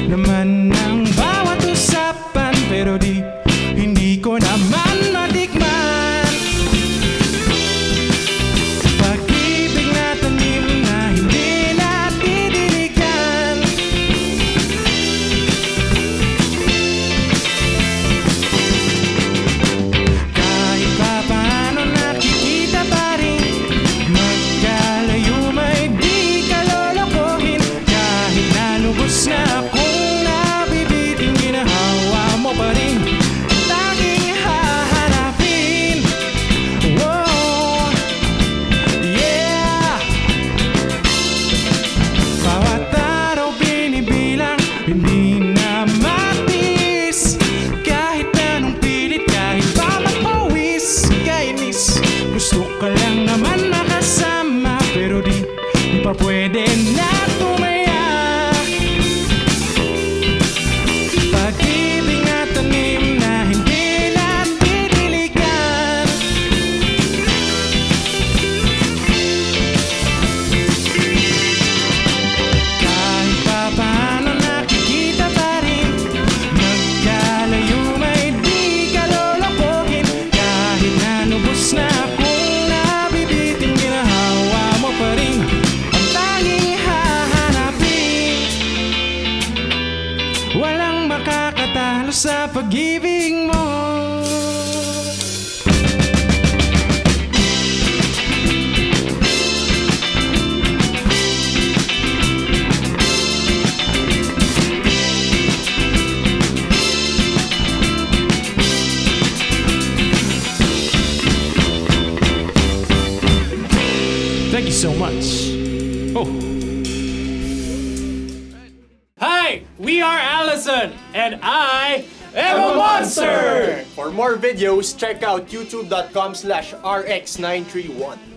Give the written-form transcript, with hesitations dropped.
Naman ng bawat usapan, pero hindi ko naman matikman. Pag-ibig na tanim na hindi natitiligan. Kahit pa paano nakikita pa rin, magkalayo may di ka lolokohin. Kahit nalubos na ako pa rin, tanging hahanapin. Whoa, yeah. Bawat araw binibilang, hindi na matis. Kahit anong pilit, kahit pa magpawis, kainis. Gusto ka lang naman makasama, pero di pa pwede na tumaya. Tanim na hindi natitiligan. Kahit pa paano nakikita pa rin, magkalayo may di ka lolokohin. Kahit nanubos na akong nabibitin, ginahawa mo pa rin ang tanging hahanapin. Walang makakatalo sa pag-ibig mo. Thank you so much. Oh. Hi, we are Allison, and I am a monster! For more videos, check out youtube.com/rx931.